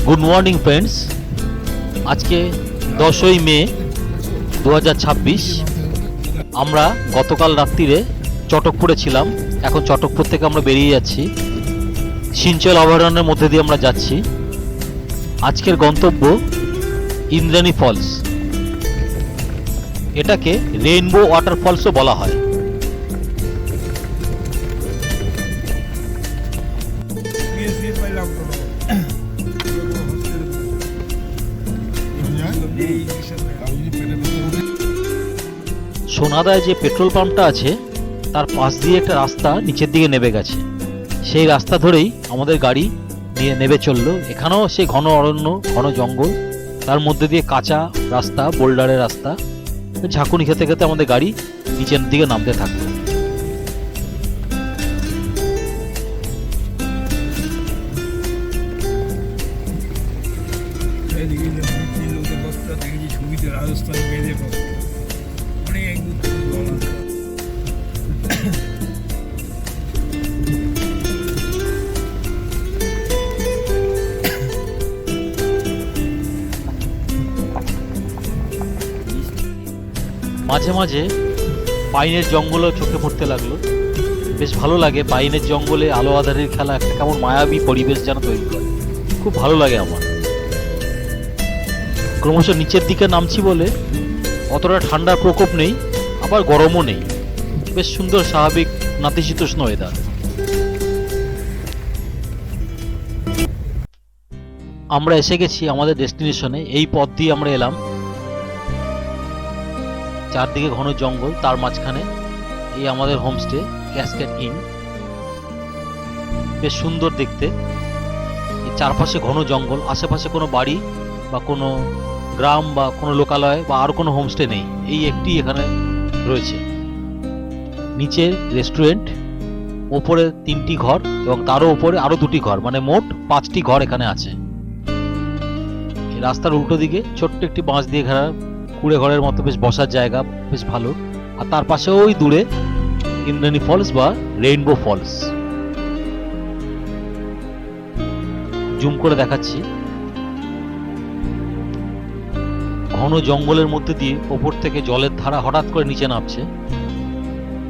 Good morning friends, আজকে 10ই মে 2026। আমরা গতকাল রাত্রিরে চটকপুরে ছিলাম। এখন চটকপুর থেকে আমরা বেরিয়ে যাচ্ছি, সিঞ্চল অভয়ারণ্যের মধ্যে দিয়ে আমরা যাচ্ছি। আজকের গন্তব্য ইন্দ্রাণী ফলস। এটাকে রেইনবো ওয়াটারফলসও বলা হয়। সোনাদায় যে পেট্রোল পাম্পটা আছে তার পাশ দিয়ে একটা রাস্তা নিচের দিকে নেমে গেছে। সেই রাস্তা ধরেই আমাদের গাড়ি নিয়ে নেমে চললো। এখানেও সেই ঘন অরণ্য, ঘন জঙ্গল, তার মধ্যে দিয়ে কাঁচা রাস্তা, বোল্ডারের রাস্তা। ঝাঁকুনি খেতে খেতে আমাদের গাড়ি নিচের দিকে নামতে থাকলো। মাঝে মাঝে পাইনের জঙ্গলও চোখে পড়তে লাগলো। বেশ ভালো লাগে। পাইনের জঙ্গলে আলো আঁধারের খেলা একটা কেমন মায়াবী পরিবেশ যেন তৈরি করে, খুব ভালো লাগে আমার। ক্রমশ নিচের দিকে নামছি বলে অতটা ঠান্ডার প্রকোপ নেই, আবার গরমও নেই। বেশ সুন্দর, স্বাভাবিক নাতিশীতোষ্ণ ওয়েদার। আমরা এসে গেছি আমাদের ডেস্টিনেশনে। এই পথ দিয়ে আমরা এলাম। চারদিকে ঘন জঙ্গল, তার মাঝখানে এই আমাদের হোমস্টে ক্যাসকেড ইন। বেশ সুন্দর দেখতে। এই চারপাশে ঘন জঙ্গল, আশেপাশে কোনো বাড়ি বা কোনো গ্রাম বা কোনো লোকালয় বা আর কোনো হোমস্টে নেই। এই একটি এখানে রয়েছে। নিচে রেস্টুরেন্ট, ওপরে 3টি ঘর এবং তারও ওপরে আরো 2টি ঘর, মানে মোট 5টি ঘর এখানে আছে। এই রাস্তার উল্টো দিকে ছোট্ট একটি বাঁশ দিয়ে ঘেরা কুড়ে ঘরের মতো বেশ বসার জায়গা, বেশ ভালো। আর তার পাশে ওই দূরে ইন্দ্রাণী ফলস বা রেইনবো ফলস। জুম করে দেখাচ্ছি। ঘন জঙ্গলের মধ্যে দিয়ে ওপর থেকে জলের ধারা হঠাৎ করে নিচে নামছে।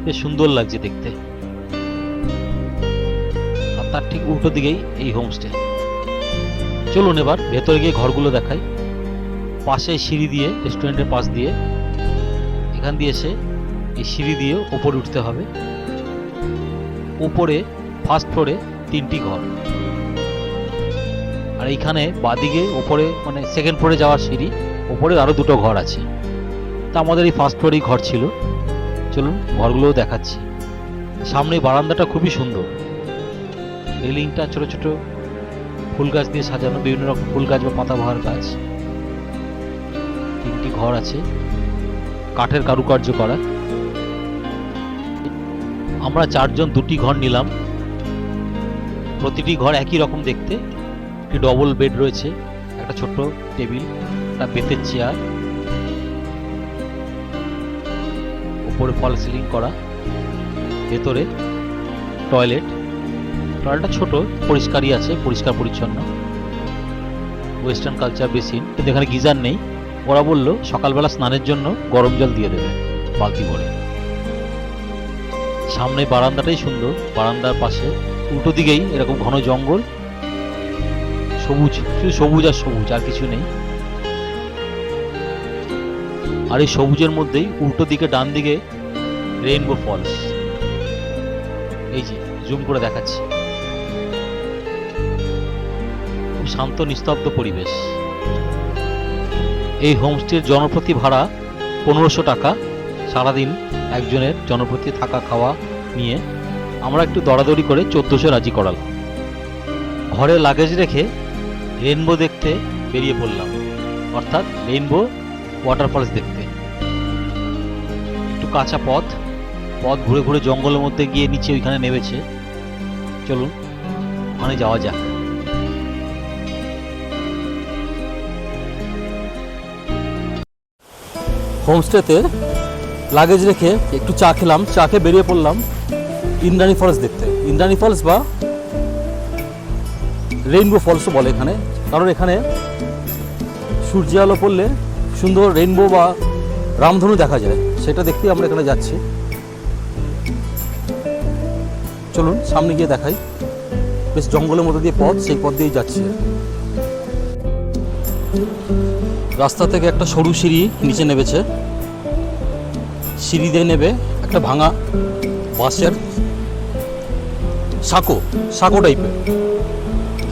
বেশ সুন্দর লাগছে দেখতে। আর তার ঠিক উল্টো দিকেই এই হোমস্টে। চলুন এবার ভেতরে গিয়ে ঘরগুলো দেখাই। পাশে সিঁড়ি দিয়ে, রেস্টুরেন্টের পাশ দিয়ে, এখান দিয়ে এসে এই সিঁড়ি দিয়ে ওপরে উঠতে হবে। ওপরে ফার্স্ট ফ্লোরে 3টি ঘর, আর এইখানে বাদিকে ওপরে মানে সেকেন্ড ফ্লোরে যাওয়ার সিঁড়ি, ওপরে আরো 2টো ঘর আছে। তা আমাদের এই ফার্স্ট ফ্লোরেই ঘর ছিল। চলুন ঘরগুলোও দেখাচ্ছি। সামনে বারান্দাটা খুবই সুন্দর। রেলিংটা ছোট ছোট ফুল গাছ দিয়ে সাজানো, বিভিন্ন রকম ফুল গাছ বা পাতাবাহার গাছ। 3টি ঘর আছে, কাঠের কারুকার্য করা। আমরা 4 জন 2টি ঘর নিলাম। প্রতিটি ঘর একই রকম দেখতে। একটি ডবল বেড রয়েছে, একটা ছোট্ট টেবিল, একটা বেতের চেয়ার, উপরে ফল সিলিং করা। ভেতরে টয়লেটটা ছোট, পরিষ্কারই আছে, পরিষ্কার পরিচ্ছন্ন। ওয়েস্টার্ন কালচার বেসিন, কিন্তু এখানে গিজার নেই। ওরা বলল সকালবেলা স্নানের জন্য গরম জল দিয়ে দেবে বালতি ভরে। সামনে বারান্দাটাই সুন্দর। বারান্দার পাশে উল্টো দিকেই এরকম ঘন জঙ্গল, সবুজ, শুধু সবুজ আর সবুজ, আর কিছু নেই। আর এই সবুজের মধ্যেই উল্টো দিকে ডান দিকে রেইনবো ফলস। এই যে জুম করে দেখাচ্ছি। খুব শান্ত নিস্তব্ধ পরিবেশ। এই হোমস্টের জনপ্রতি ভাড়া 1500 টাকা সারাদিন একজনের, জনপ্রতি থাকা খাওয়া নিয়ে। আমরা একটু দরাদরি করে 1400 রাজি করালাম। ঘরে লাগেজ রেখে রেইনবো দেখতে বেরিয়ে পড়লাম, অর্থাৎ রেইনবো ওয়াটারফলস দেখতে। একটু কাঁচা পথ ঘুরে ঘুরে জঙ্গলের মধ্যে গিয়ে নিচে ওইখানে নেমেছে। চলুন ওখানে যাওয়া যাক। হোমস্টেতে লাগেজ রেখে একটু চা খেলাম। চা খেয়ে বেরিয়ে পড়লাম ইন্দ্রাণী ফলস দেখতে। ইন্দ্রাণী ফলস বা রেইনবো ফলসও বলে এখানে, কারণ এখানে সূর্য আলো পড়লে সুন্দর রেইনবো বা রামধনু দেখা যায়, সেটা দেখতেই আমরা এখানে যাচ্ছি। চলুন সামনে গিয়ে দেখাই। বেশ জঙ্গলের মধ্যে দিয়ে পথ, সেই পথ দিয়েই যাচ্ছি। রাস্তা থেকে একটা সরু সিঁড়ি নিচে নেমেছে, সিঁড়ি দিয়ে নেবে একটা ভাঙা বাঁশের সাঁকো টাইপের।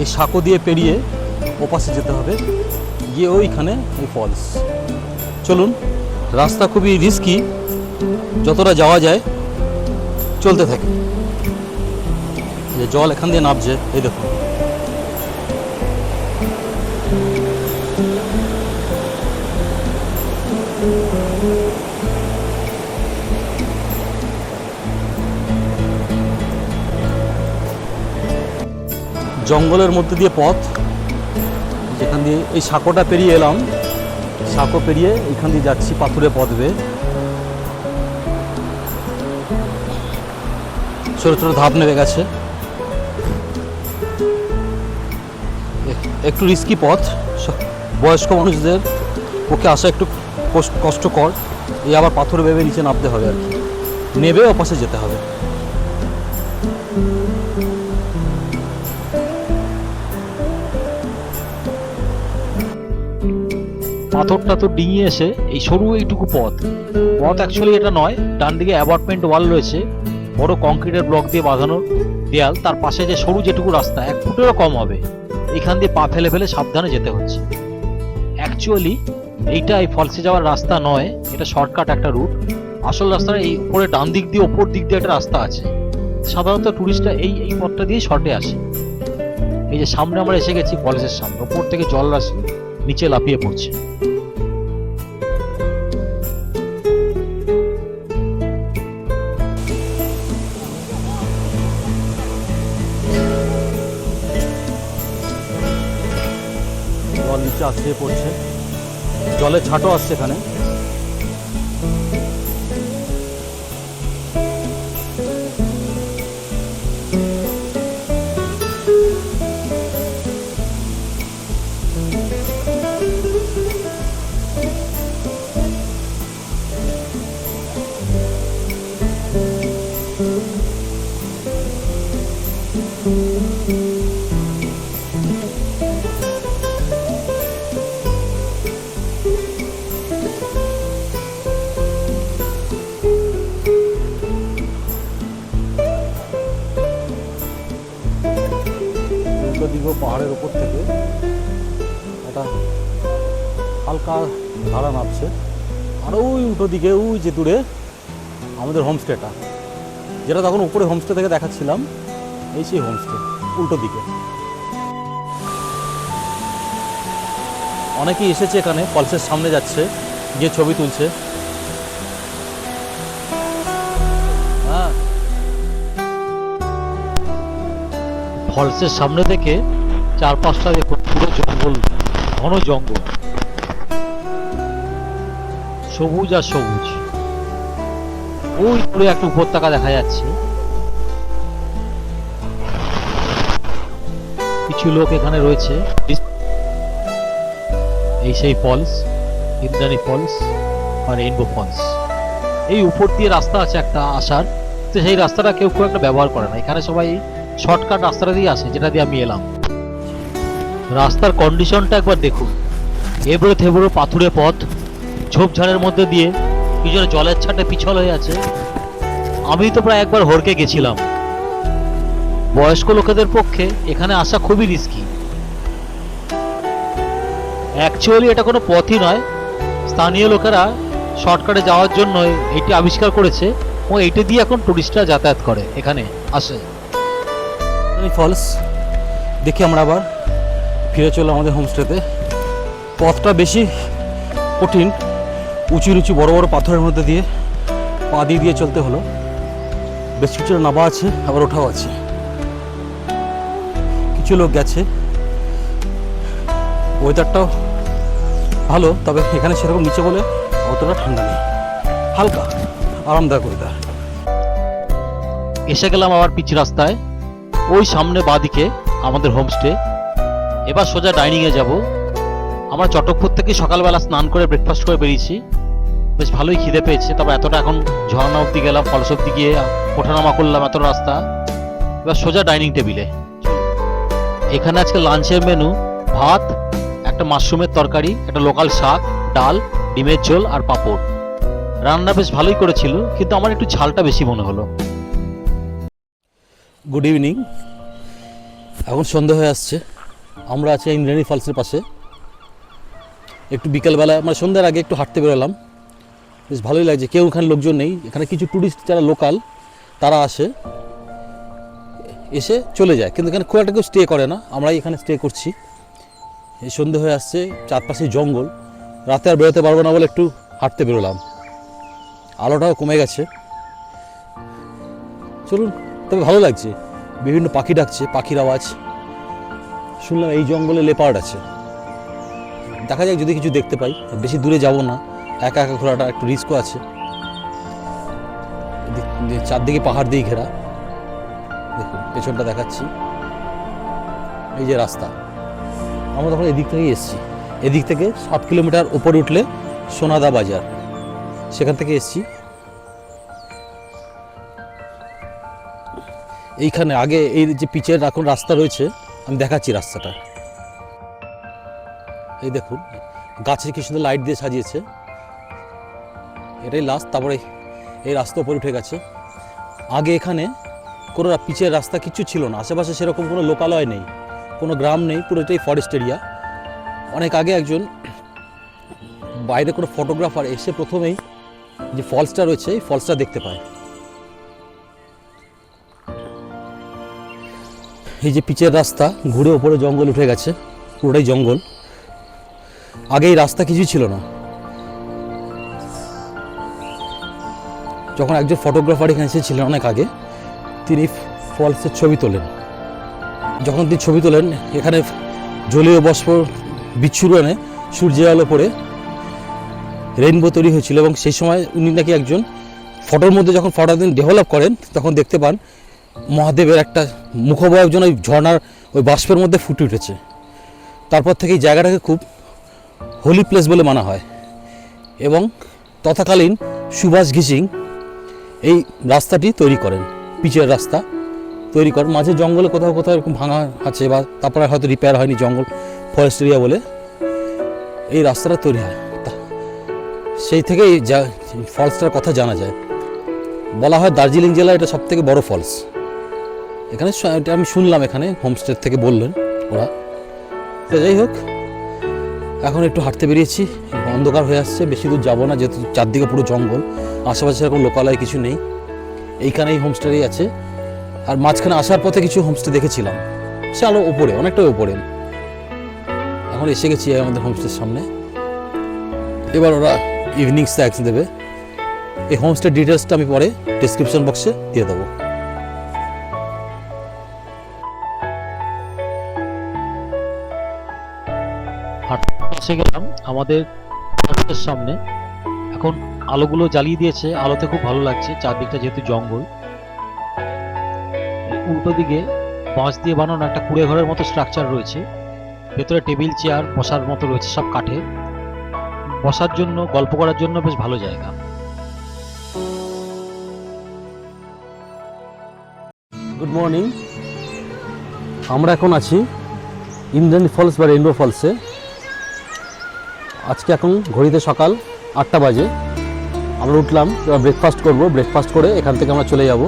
এই সাঁকো দিয়ে পেরিয়ে ওপাশে যেতে হবে, গিয়ে ওইখানে এই ফলস। চলুন, রাস্তা খুবই রিস্কি, যতটা যাওয়া যায় চলতে থাকে। যে জল এখান দিয়ে নামছে, এই দেখুন। জঙ্গলের মধ্যে দিয়ে পথ, যেখান দিয়ে এই সাঁকোটা পেরিয়ে এলাম, সাঁকো পেরিয়ে এইখান দিয়ে যাচ্ছি পাথুরে পথ বেয়ে। ছোটো ছোটো ধাপ নেমে গেছে, একটু রিস্কি পথ, বয়স্ক মানুষদের পক্ষে আসা একটু কষ্টকর। এই আবার পাথর বেয়ে নিচে নামতে হবে আর কি, নেবে ওপাশে যেতে হবে। পাথরটা তো ডিঙিয়ে এসে এই সরু এইটুকু পথ অ্যাকচুয়ালি এটা নয়। ডান দিকে অ্যাপার্টমেন্ট ওয়াল রয়েছে, বড় কংক্রিটের ব্লক দিয়ে বাঁধানো দেয়াল, তার পাশে যে সরু যেটুকু রাস্তা 1 ফুটেরও কম হবে, এখান দিয়ে পা ফেলে ফেলে সাবধানে যেতে হচ্ছে। অ্যাকচুয়ালি এইটা এই ফলসে যাওয়ার রাস্তা নয়, এটা শর্টকাট একটা রুট। আসল রাস্তাটা এই উপরে ডান দিক দিয়ে, ওপর দিক দিয়ে একটা রাস্তা আছে। সাধারণত টুরিস্টরা এই পথটা দিয়ে শর্টে আসে। এই যে সামনে আমরা এসে গেছি ফলসের সামনে, ওপর থেকে জল রাশি নিচে লাফিয়ে পড়ছে। জল নিচে আছড়ে পড়ছে, জলের ছাটও আসছে এখানে। দিঘো পাহাড়ের উপর থেকে একটা হালকা ধারা নামছে, আর ওই উল্টো দিকে ওই যে দূরে আমাদের হোমস্টেটা, যেটা তখন উপরে হোমস্টে থেকে দেখাচ্ছিলাম, এই সেই হোমস্টে উল্টো দিকে। অনেকেই এসেছে এখানে, ফলসের সামনে যাচ্ছে, গিয়ে ছবি তুলছে। হ্যাঁ, ফলসের সামনে থেকে চারপাশটা দেখুন, পুরো জঙ্গল, ঘন জঙ্গল, সবুজ আর সবুজ। ওই দূরে একটা উপত্যকা দেখা যাচ্ছে, কিছু লোক এখানে রয়েছে। এই সেই ফলস, ইন্দ্রাণী ফলস আর রেইনবো ফলস। এই উপর দিয়ে রাস্তা আছে একটা আসার, তো সেই রাস্তাটা কেউ খুব একটা ব্যবহার করে না। এখানে সবাই শর্টকাট রাস্তাটা দিয়ে আসে, যেটা দিয়ে আমি এলাম। রাস্তার কন্ডিশনটা একবার দেখুন, এবড়ো থেবড়ো পাথুরে পথ, ঝোপঝাড়ের মধ্যে দিয়ে পিছনে জলের ছাটে পিছল হয়ে আছে। আমি তো প্রায় একবার হড়কে গেছিলাম। বয়স্ক লোকেদের পক্ষে এখানে আসা খুবই রিস্কি। অ্যাকচুয়ালি এটা কোনো পথই নয়, স্থানীয় লোকেরা শর্টকাটে যাওয়ার জন্য এটি আবিষ্কার করেছে এবং এইটা দিয়ে এখন টুরিস্টরা যাতায়াত করে, এখানে আসে। ফলস দেখি আমরা আবার ফিরে চলো আমাদের হোমস্টেতে। পথটা বেশি কঠিন, উঁচু উঁচু বড় বড় পাথরের মধ্যে দিয়ে পা দিয়ে চলতে হলো। বেশ কিছু নামা আছে, আবার ওঠাও আছে। কিছু লোক গেছে, ওয়েদারটাও ভালো, তবে এখানে সেরকম নিচে বলে অতটা ঠান্ডা নেই, হালকা আরামদায়ক ওয়েদার। এসে গেলাম আবার পিচ রাস্তায়, ওই সামনে বাঁদিকে আমাদের হোমস্টে। এবার সোজা ডাইনিংয়ে যাব। আমরা চটকপুর থেকে সকালবেলা স্নান করে ব্রেকফাস্ট করে বেরিয়েছি। বেশ ভালোই খিদে পেয়েছে, তবে এতটা এখন ঝর্ণা অব্দি গেলাম, ফলস অব্দি গিয়ে ওঠানামা করলাম এত রাস্তা। এবার সোজা ডাইনিং টেবিলে। এখানে আজকে লাঞ্চের মেনু ভাত, একটা মাশরুমের তরকারি, একটা লোকাল শাক, ডাল, ডিমের ঝোল আর পাঁপড়। রান্না বেশ ভালোই করেছিল, কিন্তু আমার একটু ঝালটা বেশি মনে হলো। Good evening. এখন সন্ধ্যা হয়ে আসছে। আমরা আছি ইন্দ্রাণী ফলসের পাশে। একটু বিকেলবেলা মানে সন্ধ্যার আগে একটু হাঁটতে বেরোলাম, বেশ ভালোই লাগছে। কেউ এখানে লোকজন নেই। এখানে কিছু ট্যুরিস্ট যারা লোকাল তারা আসে, এসে চলে যায়, কিন্তু এখানে খুব একটা কেউ স্টে করে না। আমরাই এখানে স্টে করছি। এই সন্ধ্যে হয়ে আসছে, চারপাশে জঙ্গল। রাতে আর বেরোতে পারবো না বলে একটু হাঁটতে বেরোলাম। আলোটাও কমে গেছে। চলুন, তবে ভালো লাগছে। বিভিন্ন পাখি ডাকছে, পাখির আওয়াজ শুনলাম। এই জঙ্গলে লেপার্ড আছে, দেখা যাক যদি কিছু দেখতে পাই। বেশি দূরে যাব না, একা একা ঘোরাটা একটু রিস্কও আছে। চারদিকে পাহাড় দিয়ে ঘেরা। দেখুন পেছনটা দেখাচ্ছি, এই যে রাস্তা। আমরা তখন এদিক থেকেই এসেছি। এদিক থেকে 7 কিলোমিটার উপরে উঠলে সোনাদা বাজার, সেখান থেকে এসেছি। এইখানে আগে এই যে পিচের এখন রাস্তা রয়েছে, আমি দেখাচ্ছি রাস্তাটা। এই দেখুন গাছে কি সুন্দর লাইট দিয়ে সাজিয়েছে। এটাই লাস্ট, তারপরে এই রাস্তা উপরে উঠে গেছে। আগে এখানে কোনো পিচের রাস্তা কিচ্ছু ছিল না, আশেপাশে সেরকম কোনো লোকালয় নেই, কোনো গ্রাম নেই, পুরোটাই ফরেস্ট এরিয়া। অনেক আগে একজন বাইরে কোনো ফটোগ্রাফার এসে প্রথমেই যে ফলসটা রয়েছে এই ফলসটা দেখতে পায়। এই যে পিচের রাস্তা ঘুরে ওপরে জঙ্গল উঠে গেছে, পুরোটাই জঙ্গল। আগে এই রাস্তা কিছুই ছিল না। যখন একজন ফটোগ্রাফার এখানে এসেছিলেন অনেক আগে, তিনি ফলসের ছবি তোলেন। যখন তিনি ছবি তোলেন, এখানে জলীয় বাষ্প বিচ্ছুরণে সূর্যের আলো পড়ে রেইনবো তৈরি হয়েছিল, এবং সেই সময় উনি নাকি একজন ফটোর মধ্যে যখন ফটোটা তিনি ডেভেলপ করেন, তখন দেখতে পান মহাদেবের একটা মুখবয়ব যেন ওই ঝর্ণার ওই বাষ্পের মধ্যে ফুটে উঠেছে। তারপর থেকে এই জায়গাটাকে খুব হোলি প্লেস বলে মানা হয়। এবং তৎকালীন সুভাষ ঘিসিং এই রাস্তাটি তৈরি করেন, পিচের রাস্তা তৈরি করেন। মাঝে জঙ্গলে কোথাও কোথাও এরকম ভাঙা আছে, বা তারপরে হয়তো রিপেয়ার হয়নি, জঙ্গল ফরেস্ট এরিয়া বলে এই রাস্তাটা তৈরি হয়। সেই থেকেই যা ফলসটার কথা জানা যায়। বলা হয় দার্জিলিং জেলা এটা সব থেকে বড় ফলস। এখানে এটা আমি শুনলাম, এখানে হোমস্টে থেকে বললেন ওরা। তো যাই হোক, এখন একটু হাঁটতে বেরিয়েছি। অন্ধকার হয়ে আসছে, বেশি দূর যাবো না, যেহেতু চারদিকে পুরো জঙ্গল। আশেপাশে সেরকম লোকালয় কিছু নেই, এইখানেই হোমস্টেই আছে। আর মাঝখানে আসার পথে কিছু হোমস্টে দেখেছিলাম, সে আলো ওপরে, অনেকটাই ওপরে। এখন এসে গেছি আমাদের হোমস্টের সামনে। এবার ওরা ইভিনিং স্ন্যাক্স দেবে। এই হোমস্টে ডিটেলসটা আমি পরে ডিসক্রিপশন বক্সে দিয়ে দেবো। হাঁটতে গেলাম আমাদের হোমস্টের সামনে। এখন আলোগুলো জ্বালিয়ে দিয়েছে, আলোতে খুব ভালো লাগছে। চারদিকটা যেহেতু জঙ্গল, উল্টো দিকে বাঁশ দিয়ে বানানো একটা কুড়ে ঘরের মতো স্ট্রাকচার রয়েছে। ভেতরে টেবিল চেয়ার বসার মতো রয়েছে, সব কাঠের। বসার জন্য, গল্প করার জন্য বেশ ভালো জায়গা। Good morning. আমরা এখন আছি ইন্দ্রাণী ফলস বা রেইনবো ফলসে। আজকে এখন ঘড়িতে সকাল 8টা বাজে। আমরা উঠলাম, এবার ব্রেকফাস্ট করব। ব্রেকফাস্ট করে এখান থেকে আমরা চলে যাব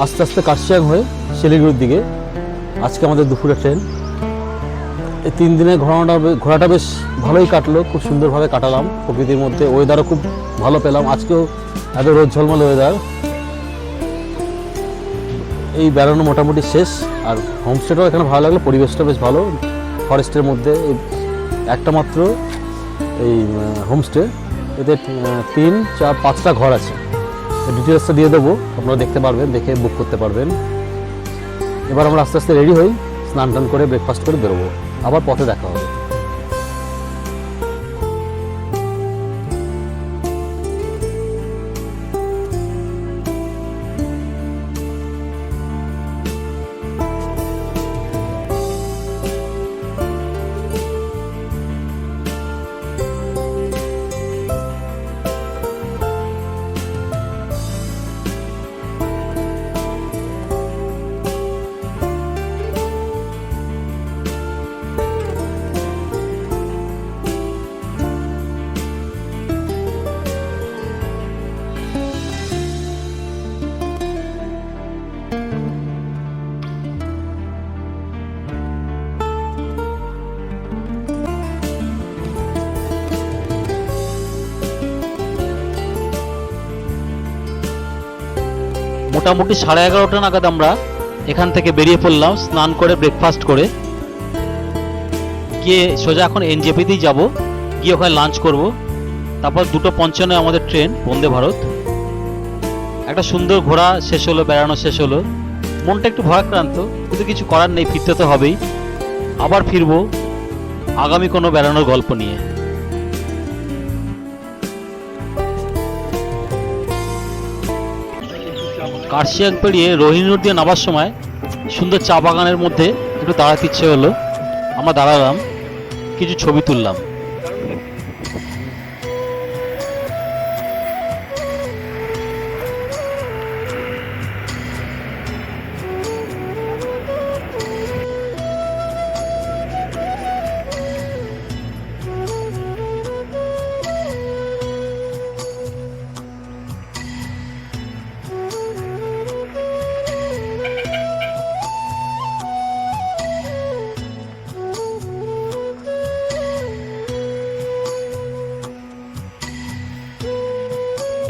আস্তে আস্তে কার্শিয়াং হয়ে শিলিগুড়ির দিকে। আজকে আমাদের দুপুরে ট্রেন। এই 3 দিনে ঘোরাটা বেশ ভালোই কাটলো, খুব সুন্দরভাবে কাটালাম প্রকৃতির মধ্যে। ওয়েদারও খুব ভালো পেলাম, আজকেও এত রোদ ঝলমল ওয়েদার। এই বেড়ানো মোটামুটি শেষ। আর হোমস্টেটাও এখানে ভালো লাগলো, পরিবেশটা বেশ ভালো। ফরেস্টের মধ্যে একটা মাত্র এই হোমস্টে, এতে 3, 4, 5টা ঘর আছে। ডিটেলসটা দিয়ে দেবো, আপনারা দেখতে পারবেন, দেখে বুক করতে পারবেন। এবার আমরা আস্তে আস্তে রেডি হই, স্নান টান করে ব্রেকফাস্ট করে বেরোবো। আবার পথে দেখা হবে। মোটামুটি 11:30 নাগাদ আমরা এখান থেকে বেরিয়ে পড়লাম, স্নান করে ব্রেকফাস্ট করে গিয়ে সোজা এখন এনজেপিতেই যাব, গিয়ে ওখানে লাঞ্চ করব। তারপর 2:55 আমাদের ট্রেন বন্দে ভারত। একটা সুন্দর ঘোরা শেষ হলো, বেড়ানো শেষ হলো, মনটা একটু ভয়াক্রান্ত, কিন্তু কিছু করার নেই, ফিরতে তো হবেই। আবার ফিরবো আগামী কোনো বেড়ানোর গল্প নিয়ে। কার্শিয়াং পেরিয়ে রোহিণী নদ দিয়ে নামার সময় সুন্দর চা বাগানের মধ্যে একটু দাঁড়াতে ইচ্ছে হলো। আমরা দাঁড়ালাম, কিছু ছবি তুললাম।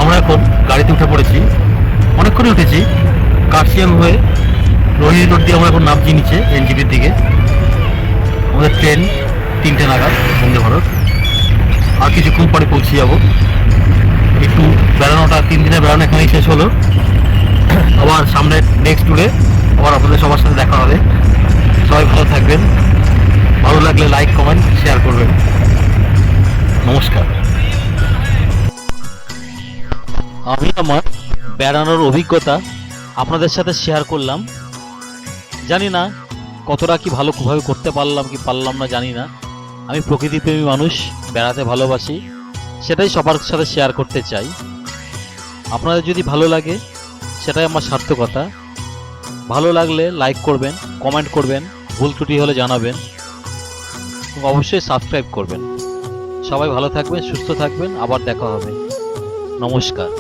আমরা এখন গাড়িতে উঠে পড়েছি, অনেকক্ষণই উঠেছি। কার্শিয়াং হয়ে রোহিণী রোড দিয়ে আমরা এখন নামছি নিচে এনজিপির দিকে। আমাদের ট্রেন 3টে নাগাদ বন্দে ভারত, আর কিছুক্ষণ পরে পৌঁছে যাব। একটু বেড়ানোটা, 3 দিনের বেড়ানো এখানেই শেষ হলো। আবার সামনে নেক্সট ট্যুরে আবার আপনাদের সবার সাথে দেখা হবে। সবাই ভালো থাকবেন, ভালো লাগলে লাইক কমেন্ট শেয়ার করবেন। নমস্কার। আমি আমার বেড়ানোর অভিজ্ঞতা আপনাদের সাথে শেয়ার করলাম। জানি না কতটা কি ভালোভাবে করতে পারলাম কি পারলাম না জানি না। আমি প্রকৃতিপ্রেমী মানুষ, বেড়াতে ভালোবাসি, সেটাই সবার সাথে শেয়ার করতে চাই। আপনাদের যদি ভালো লাগে সেটাই আমার সার্থকতা। ভালো লাগলে লাইক করবেন, কমেন্ট করবেন, ভুল ত্রুটি হলে জানাবেন এবং অবশ্যই সাবস্ক্রাইব করবেন। সবাই ভালো থাকবেন, সুস্থ থাকবেন, আবার দেখা হবে। নমস্কার।